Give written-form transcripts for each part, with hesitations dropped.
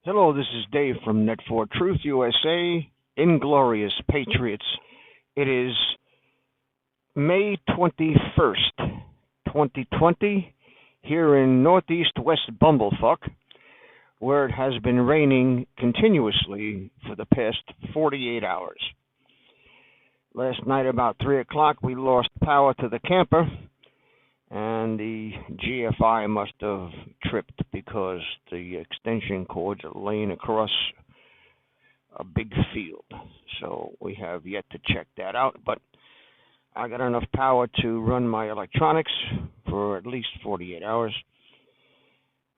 Hello, this is Dave from Net4Truth USA, Inglorious Patriots. It is May 21st, 2020, here in northeast West Bumblefuck, where it has been raining continuously for the past 48 hours. Last night about 3 o'clock, we lost power to the camper, and the GFI must have tripped because the extension cords are laying across a big field. So we have yet to check that out, but I got enough power to run my electronics for at least 48 hours.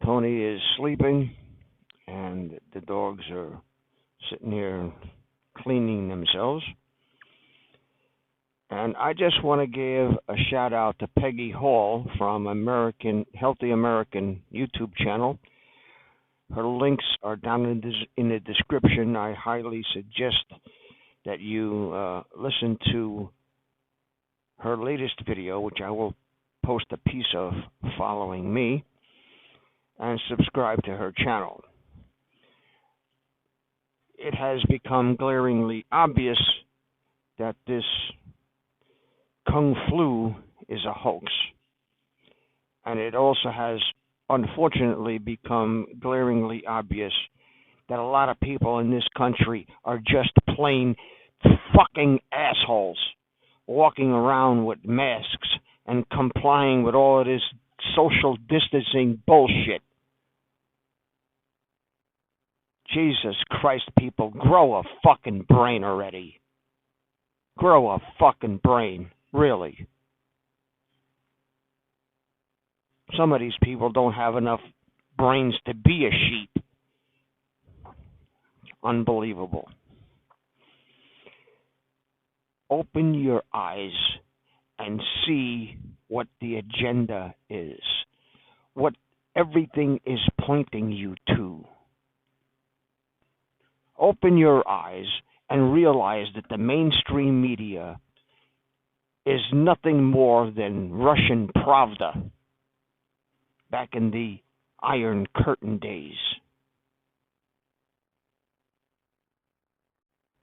Tony is sleeping, and the dogs are sitting here cleaning themselves. And I just want to give a shout out to Peggy Hall from Healthy American YouTube channel. Her links are down in the description. I highly suggest that you listen to her latest video, which I will post a piece of following me, and subscribe to her channel. It has become glaringly obvious that this Kung Flu is a hoax. And it also has, unfortunately, become glaringly obvious that a lot of people in this country are just plain fucking assholes, walking around with masks and complying with all of this social distancing bullshit. Jesus Christ, people, grow a fucking brain already. Grow a fucking brain. Really. Some of these people don't have enough brains to be a sheep. Unbelievable. Open your eyes and see what the agenda is, what everything is pointing you to. Open your eyes and realize that the mainstream media is nothing more than Russian Pravda back in the Iron Curtain days.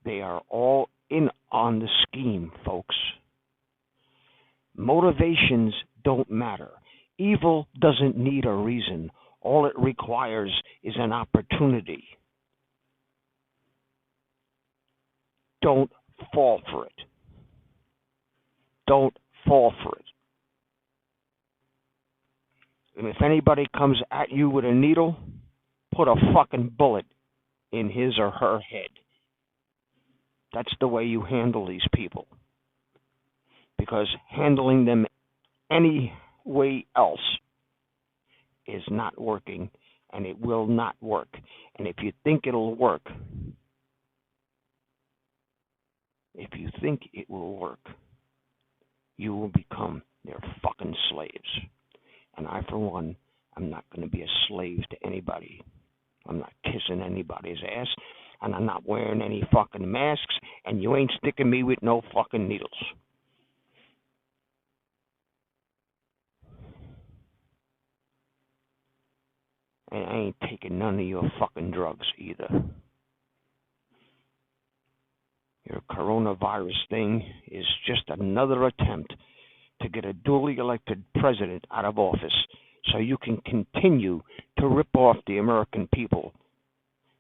They are all in on the scheme, folks. Motivations don't matter. Evil doesn't need a reason. All it requires is an opportunity. Don't fall for it. Don't fall for it. And if anybody comes at you with a needle, put a fucking bullet in his or her head. That's the way you handle these people. Because handling them any way else is not working, and it will not work. And if you think it'll work, you will become their fucking slaves. And I, for one, I'm not going to be a slave to anybody. I'm not kissing anybody's ass, and I'm not wearing any fucking masks, and you ain't sticking me with no fucking needles. And I ain't taking none of your fucking drugs either. Your coronavirus thing is just another attempt to get a duly elected president out of office so you can continue to rip off the American people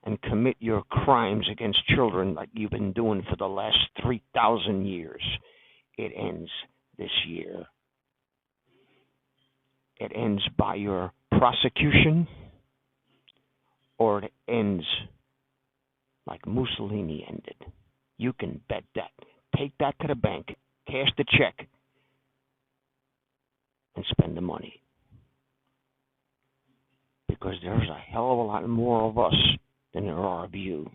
and commit your crimes against children like you've been doing for the last 3,000 years. It ends this year. It ends by your prosecution, or it ends like Mussolini ended. You can bet that. Take that to the bank, cash the check, and spend the money. Because there's a hell of a lot more of us than there are of you.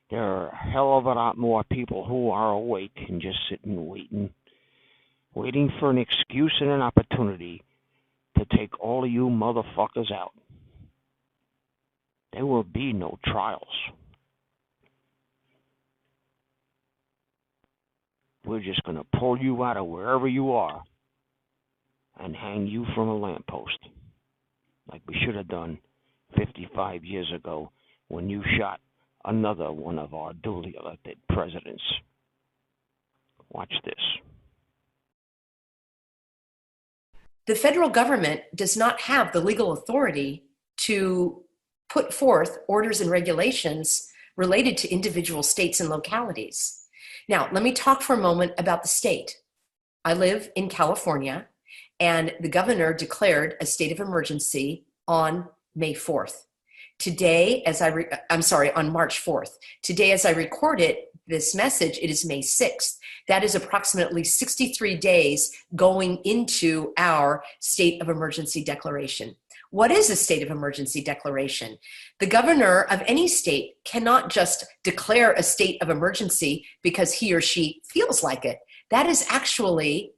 There are a hell of a lot more people who are awake and just sitting waiting for an excuse and an opportunity to take all of you motherfuckers out. There will be no trials. We're just going to pull you out of wherever you are and hang you from a lamppost, like we should have done 55 years ago when you shot another one of our duly elected presidents. Watch this. The federal government does not have the legal authority to put forth orders and regulations related to individual states and localities. Now, let me talk for a moment about the state. I live in California, and the governor declared a state of emergency on May 4th. Today, on March 4th. Today, as I record this message, it is May 6th. That is approximately 63 days going into our state of emergency declaration. What is a state of emergency declaration? The governor of any state cannot just declare a state of emergency because he or she feels like it. That is actually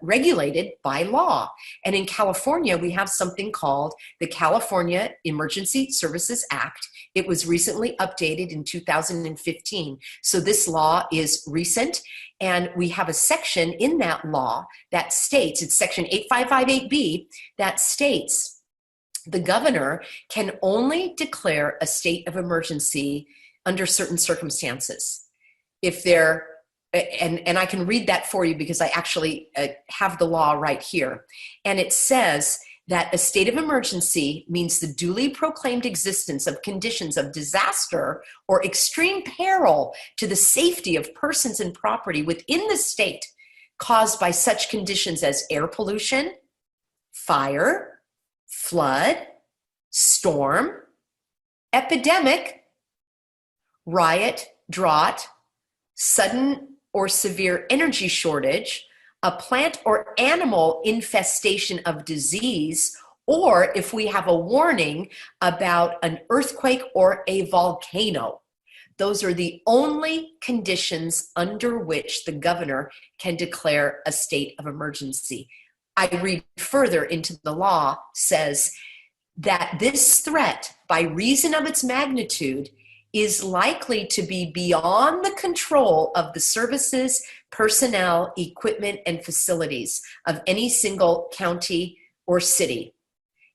regulated by law. And in California, we have something called the California Emergency Services Act. It was recently updated in 2015. So this law is recent, and we have a section in that law that states, it's section 8558B, that states the governor can only declare a state of emergency under certain circumstances. If they're and I can read that for you because I actually have the law right here. And it says that a state of emergency means the duly proclaimed existence of conditions of disaster or extreme peril to the safety of persons and property within the state caused by such conditions as air pollution, fire, flood, storm, epidemic, riot, drought, sudden or severe energy shortage, a plant or animal infestation of disease, or if we have a warning about an earthquake or a volcano. Those are the only conditions under which the governor can declare a state of emergency. I read further into the law, says that this threat, by reason of its magnitude, is likely to be beyond the control of the services, personnel, equipment, and facilities of any single county or city.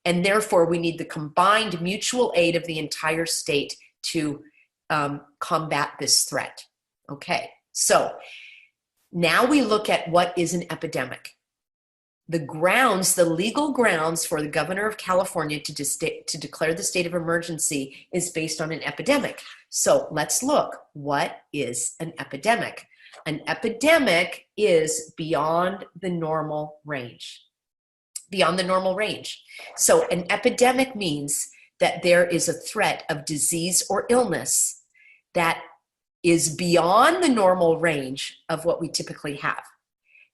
And therefore, we need the combined mutual aid of the entire state to combat this threat. Okay, so now we look at what is an epidemic. The legal grounds for the governor of California to declare the state of emergency is based on an epidemic. So let's look. What is an epidemic? An epidemic is beyond the normal range. Beyond the normal range. So an epidemic means that there is a threat of disease or illness that is beyond the normal range of what we typically have.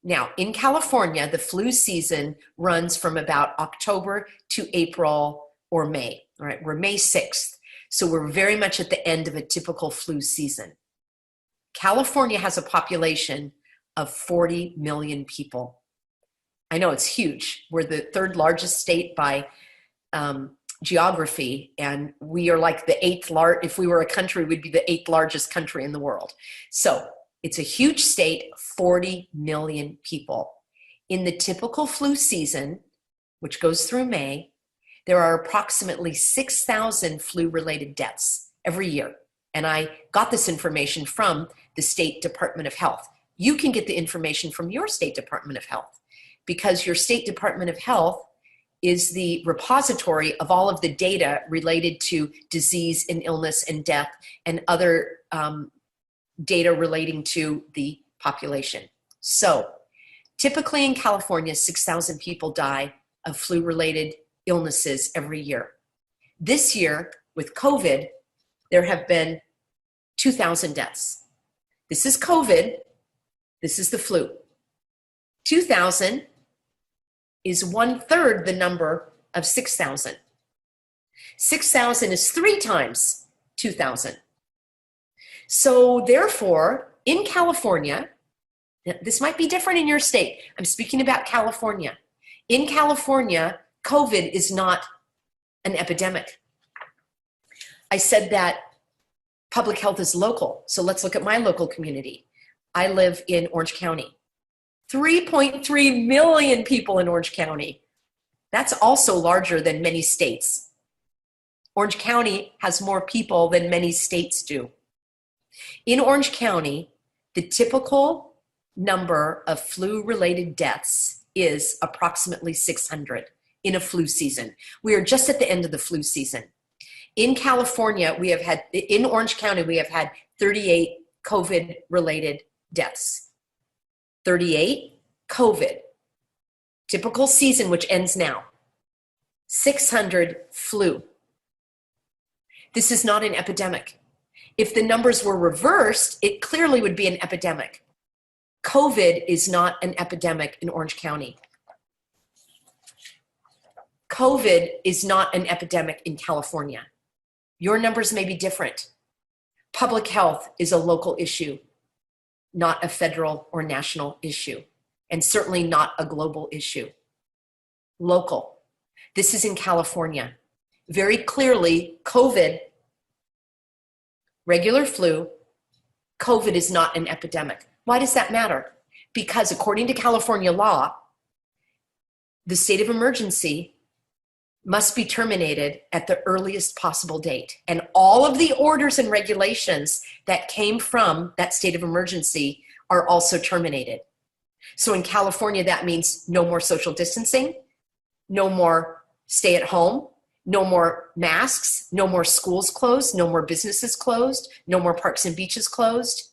Now, in California, the flu season runs from about October to April or May. All right, we're May 6th, so we're very much at the end of a typical flu season. California has a population of 40 million people. I know it's huge. We're the third largest state by geography, and we are like the if we were a country, we'd be the 8th largest country in the world. So it's a huge state, 40 million people. In the typical flu season, which goes through May, there are approximately 6,000 flu-related deaths every year. And I got this information from the State Department of Health. You can get the information from your State Department of Health because your State Department of Health is the repository of all of the data related to disease and illness and death and other data relating to the population. So typically in California, 6,000 people die of flu-related illnesses every year. This year, with COVID, there have been 2,000 deaths. This is COVID, this is the flu. 2,000 is 1/3 the number of 6,000. 6,000 is 3 times 2,000. So therefore, in California, this might be different in your state. I'm speaking about California. In California, COVID is not an epidemic. I said that public health is local. So let's look at my local community. I live in Orange County. 3.3 million people in Orange County. That's also larger than many states. Orange County has more people than many states do. In Orange County, the typical number of flu-related deaths is approximately 600 in a flu season. We are just at the end of the flu season. In California, in Orange County, we have had 38 COVID-related deaths. 38 COVID. Typical season, which ends now. 600 flu. This is not an epidemic. If the numbers were reversed, it clearly would be an epidemic. COVID is not an epidemic in Orange County. COVID is not an epidemic in California. Your numbers may be different. Public health is a local issue, not a federal or national issue, and certainly not a global issue. Local. This is in California. Very clearly, COVID, regular flu, COVID is not an epidemic. Why does that matter? Because according to California law, the state of emergency must be terminated at the earliest possible date. And all of the orders and regulations that came from that state of emergency are also terminated. So in California, that means no more social distancing, no more stay at home, no more masks, no more schools closed, no more businesses closed, no more parks and beaches closed.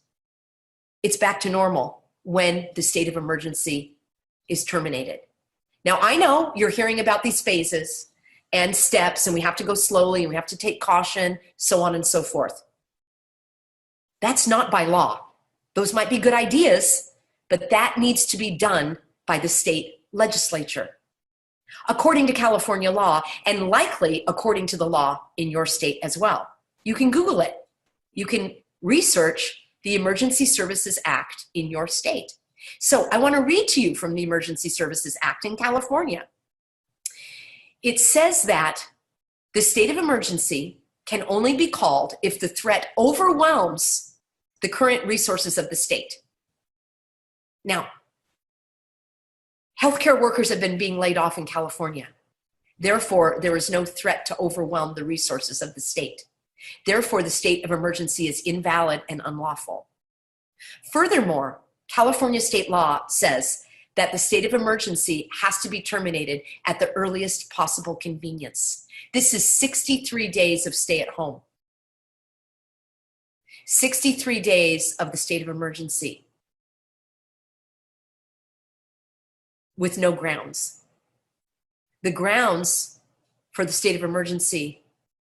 It's back to normal when the state of emergency is terminated. Now, I know you're hearing about these phases and steps, and we have to go slowly, and we have to take caution, so on and so forth. That's not by law. Those might be good ideas, but that needs to be done by the state legislature, according to California law, and likely according to the law in your state as well. You can Google it. You can research the Emergency Services Act in your state. So I want to read to you from the Emergency Services Act in California. It says that the state of emergency can only be called if the threat overwhelms the current resources of the state. Now, healthcare workers have been being laid off in California. Therefore, there is no threat to overwhelm the resources of the state. Therefore, the state of emergency is invalid and unlawful. Furthermore, California state law says that the state of emergency has to be terminated at the earliest possible convenience. This is 63 days of stay at home. 63 days of the state of emergency with no grounds. The grounds for the state of emergency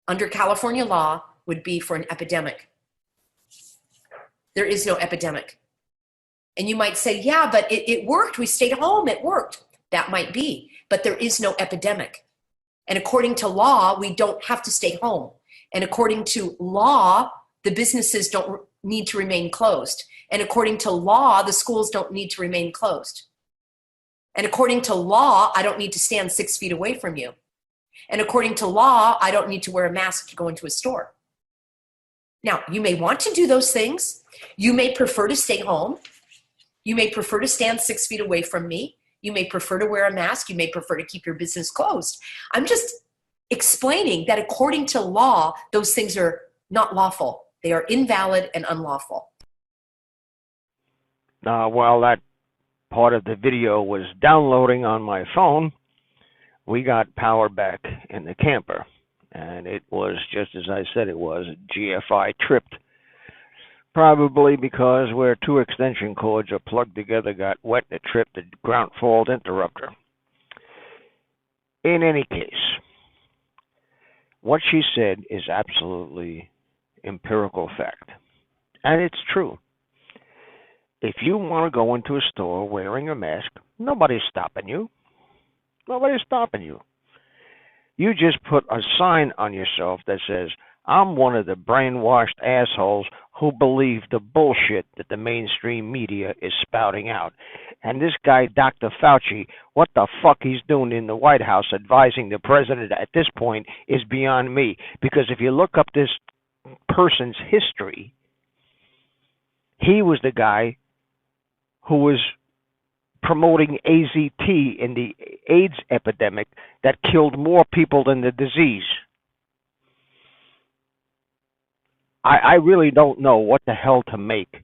under California law would be for an epidemic. There is no epidemic. And you might say, yeah, but it worked. We stayed home. It worked. That might be, but there is no epidemic. And according to law, we don't have to stay home. And according to law, the businesses don't need to remain closed. And according to law, the schools don't need to remain closed. And according to law, I don't need to stand 6 feet away from you. And according to law, I don't need to wear a mask to go into a store. Now, you may want to do those things. You may prefer to stay home. You may prefer to stand 6 feet away from me. You may prefer to wear a mask. You may prefer to keep your business closed. I'm just explaining that according to law, those things are not lawful. They are invalid and unlawful. While that part of the video was downloading on my phone, we got power back in the camper. And it was just as I said it was. GFI tripped. Probably because where two extension cords are plugged together got wet and it tripped the ground fault interrupter. In any case, what she said is absolutely empirical fact. And it's true. If you want to go into a store wearing a mask, nobody's stopping you. Nobody's stopping you. You just put a sign on yourself that says, I'm one of the brainwashed assholes who believe the bullshit that the mainstream media is spouting out. And this guy, Dr. Fauci, what the fuck he's doing in the White House advising the president at this point is beyond me. Because if you look up this person's history, he was the guy who was promoting AZT in the AIDS epidemic that killed more people than the disease. I really don't know what the hell to make.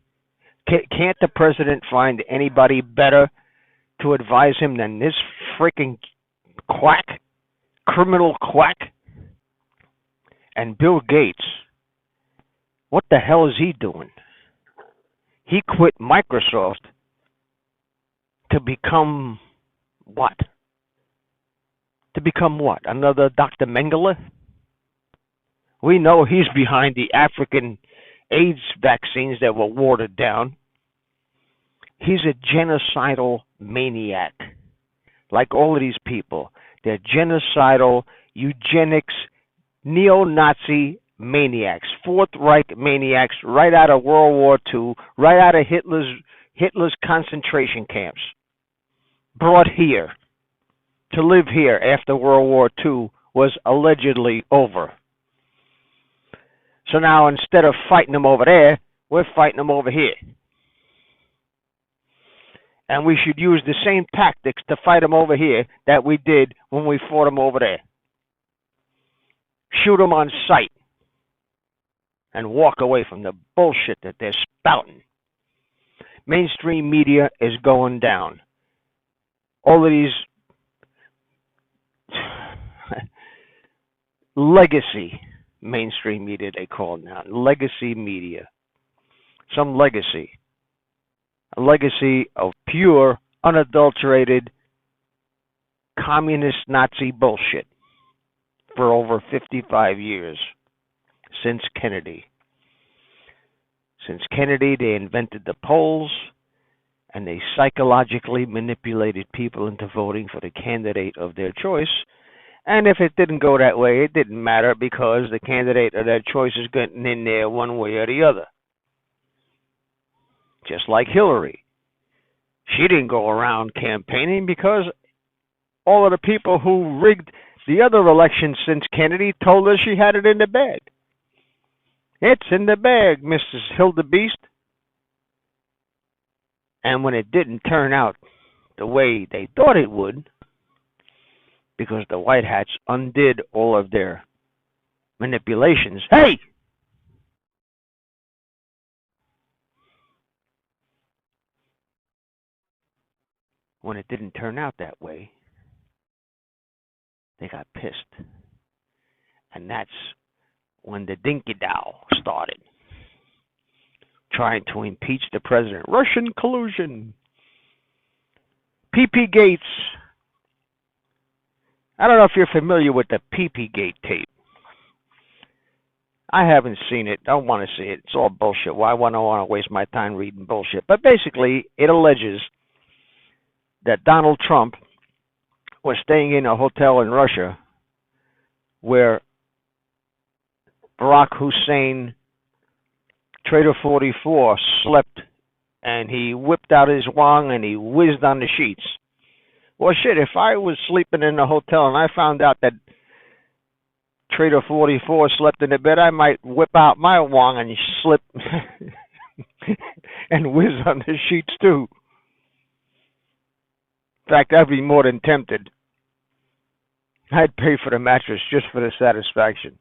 Can't the president find anybody better to advise him than this freaking quack, criminal quack? And Bill Gates, what the hell is he doing? He quit Microsoft to become what? To become what? Another Dr. Mengele? We know he's behind the African AIDS vaccines that were watered down. He's a genocidal maniac. Like all of these people. They're genocidal, eugenics, neo-Nazi maniacs. Fourth Reich maniacs right out of World War II, right out of Hitler's concentration camps. Brought here to live here after World War II was allegedly over. So now instead of fighting them over there, we're fighting them over here. And we should use the same tactics to fight them over here that we did when we fought them over there. Shoot them on sight and walk away from the bullshit that they're spouting. Mainstream media is going down. All of these legacy mainstream media, they call it now. Legacy media. Some legacy. A legacy of pure, unadulterated, communist Nazi bullshit for over 55 years. Since Kennedy. Since Kennedy, they invented the polls, and they psychologically manipulated people into voting for the candidate of their choice. And if it didn't go that way, it didn't matter because the candidate of their choice is getting in there one way or the other. Just like Hillary. She didn't go around campaigning because all of the people who rigged the other election since Kennedy told her she had it in the bag. It's in the bag, Mrs. Hildebeest. And when it didn't turn out the way they thought it would, because the White Hats undid all of their manipulations. Hey! When it didn't turn out that way, they got pissed. And that's when the dinky-dow started. Trying to impeach the president. Russian collusion. PP Gates. I don't know if you're familiar with the PP Gate tape. I haven't seen it. Don't want to see it. It's all bullshit. Why would I want to waste my time reading bullshit? But basically, it alleges that Donald Trump was staying in a hotel in Russia where Barack Hussein, Trader 44, slept, and he whipped out his wang and he whizzed on the sheets. Well, shit, if I was sleeping in a hotel and I found out that Trader 44 slept in the bed, I might whip out my wang and slip and whiz on the sheets too. In fact, I'd be more than tempted. I'd pay for the mattress just for the satisfaction.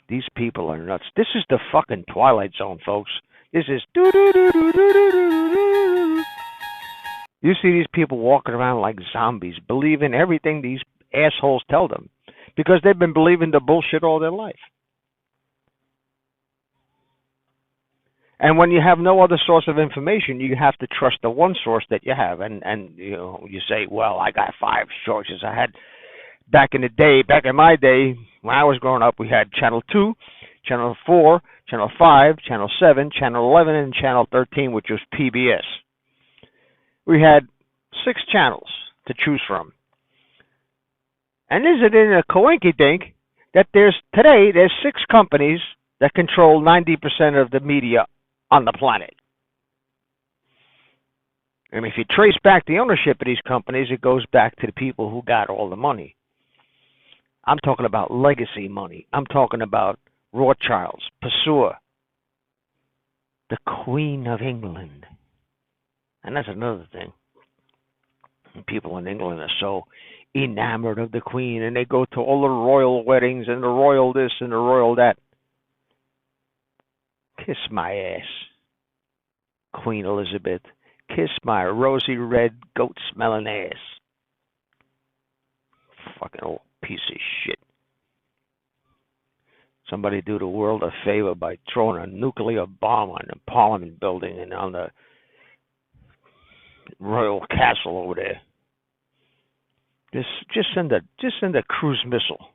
These people are nuts. This is the fucking Twilight Zone, folks. This is You see these people walking around like zombies, believing everything these assholes tell them, because they've been believing the bullshit all their life. And when you have no other source of information, you have to trust the one source that you have. And you know, you say, well, I got 5 sources. I had back in my day, when I was growing up, we had Channel 2, Channel 4, Channel 5, Channel 7, Channel 11, and Channel 13, which was PBS. We had 6 channels to choose from. And isn't it a coinky-dink that there's 6 companies that control 90% of the media on the planet. And if you trace back the ownership of these companies, it goes back to the people who got all the money. I'm talking about legacy money. I'm talking about Rothschilds, Pasteur, the Queen of England. And that's another thing. People in England are so enamored of the Queen, and they go to all the royal weddings and the royal this and the royal that. Kiss my ass, Queen Elizabeth. Kiss my rosy red goat smelling ass. Fucking old piece of shit. Somebody do the world a favor by throwing a nuclear bomb on the Parliament building and on the royal castle over there. Just send a cruise missile.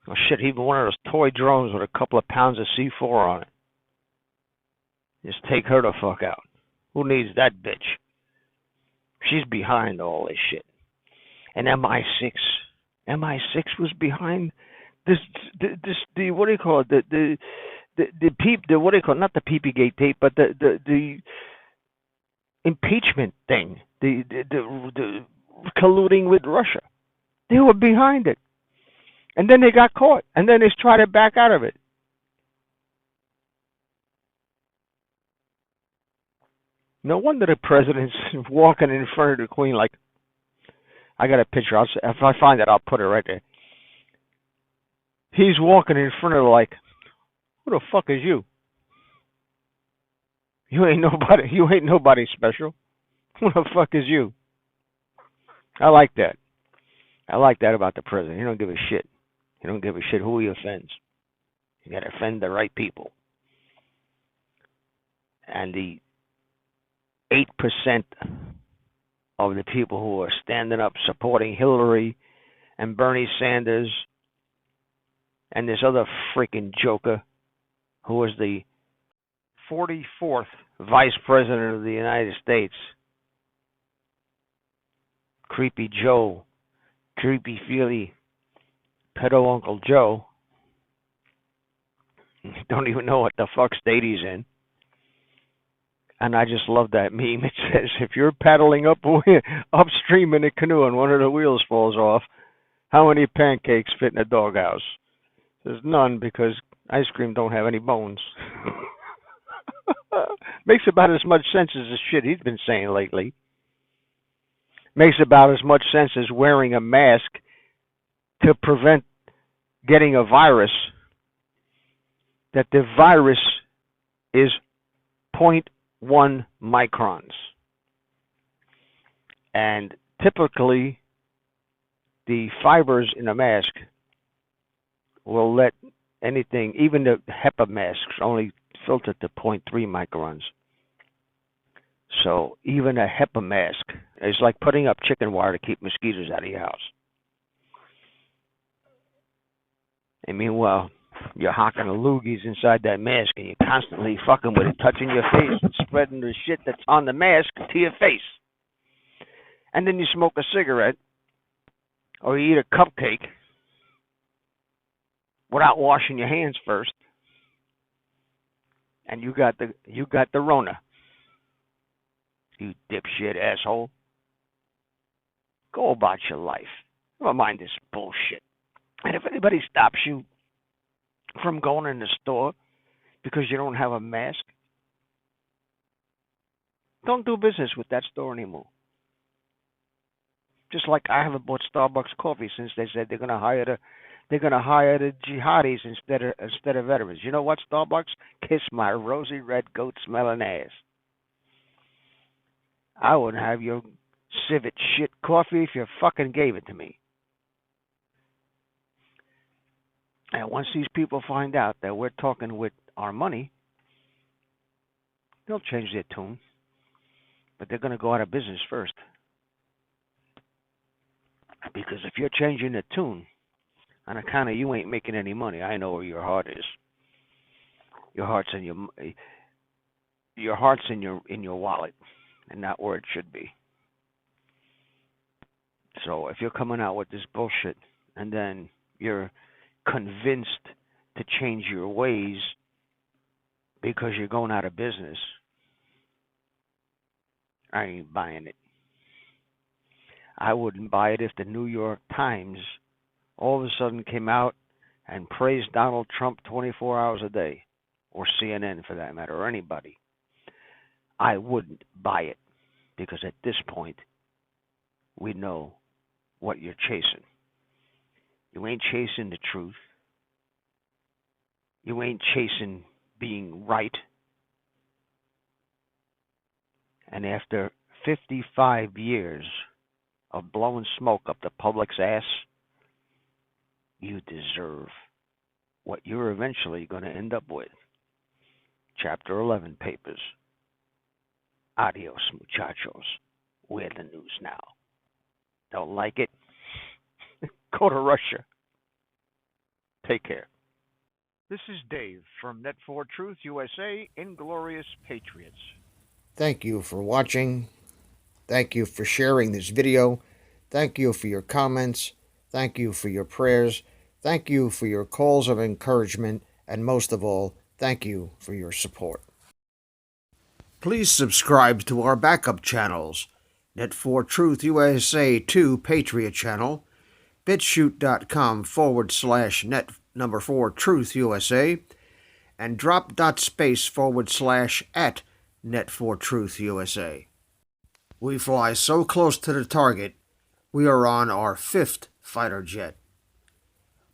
Oh shit, even one of those toy drones with a couple of pounds of C4 on it. Just take her the fuck out. Who needs that bitch? She's behind all this shit. And MI6 was behind this what do you call it? The what do you call it? Not the Peepygate tape, but the impeachment thing. The colluding with Russia. They were behind it. And then they got caught. And then they tried to back out of it. No wonder the president's walking in front of the Queen like, I got a picture. If I find it, I'll put it right there. He's walking in front of her like, who the fuck is you? You ain't nobody special. Who the fuck is you? I like that. I like that about the president. He don't give a shit. He don't give a shit who he offends. You got to offend the right people. And the 8% of the people who are standing up supporting Hillary and Bernie Sanders and this other freaking joker who was the 44th Vice President of the United States, Creepy Joe, Creepy Feely, Pedo Uncle Joe, don't even know what the fuck state he's in. And I just love that meme. It says, if you're paddling upstream in a canoe and one of the wheels falls off, how many pancakes fit in a doghouse? There's none, because ice cream don't have any bones. Makes about as much sense as the shit he's been saying lately. Makes about as much sense as wearing a mask to prevent getting a virus, that the virus is 0.1 microns. And typically, the fibers in a mask will let anything, even the HEPA masks, only filter to 0.3 microns. So even a HEPA mask is like putting up chicken wire to keep mosquitoes out of your house. And meanwhile, you're hocking the loogies inside that mask, and you're constantly fucking with it, touching your face and spreading the shit that's on the mask to your face. And then you smoke a cigarette, or you eat a cupcake without washing your hands first, and you got the Rona. You dipshit asshole. Go about your life. Don't mind this bullshit. And if anybody stops you from going in the store because you don't have a mask, don't do business with that store anymore. Just like I haven't bought Starbucks coffee since they said they're gonna hire the jihadis instead of veterans. You know what, Starbucks? Kiss my rosy red goat smelling ass. I wouldn't have your civet shit coffee if you fucking gave it to me. And once these people find out that we're talking with our money, they'll change their tune. But they're going to go out of business first. Because if you're changing the tune, on account of you ain't making any money, I know where your heart is. Your heart's in your wallet, and not where it should be. So if you're coming out with this bullshit, and then you're convinced to change your ways because you're going out of business, I ain't buying it. I wouldn't buy it if the New York Times all of a sudden came out and praised Donald Trump 24 hours a day, or CNN for that matter, or anybody. I wouldn't buy it, because at this point, we know what you're chasing. You ain't chasing the truth. You ain't chasing being right. And after 55 years of blowing smoke up the public's ass, you deserve what you're eventually going to end up with. Chapter 11 papers. Adios, muchachos. We're the news now. Don't like it? Go to Russia. Take care. This is Dave from Net4 Truth USA, Inglorious Patriots. Thank you for watching. Thank you for sharing this video. Thank you for your comments. Thank you for your prayers. Thank you for your calls of encouragement. And most of all, thank you for your support. Please subscribe to our backup channels. Net4 Truth USA 2 Patriot channel, BitChute.com/net4 Truth USA, and drop.space/ Net4 Truth USA. We fly so close to the target, we are on our 5th fighter jet.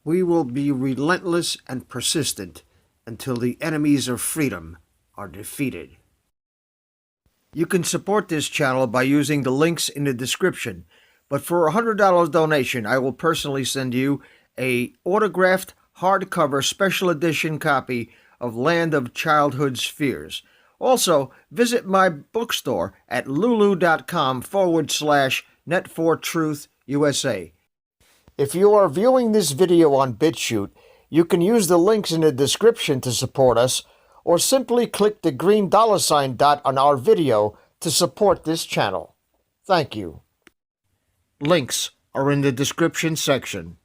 We will be relentless and persistent until the enemies of freedom are defeated. You can support this channel by using the links in the description, but for a $100 donation, I will personally send you a autographed hardcover special edition copy of Land of Childhood's Fears. Also, visit my bookstore at lulu.com/Net4 Truth USA. If you are viewing this video on BitChute, you can use the links in the description to support us, or simply click the green $ dot on our video to support this channel. Thank you. Links are in the description section.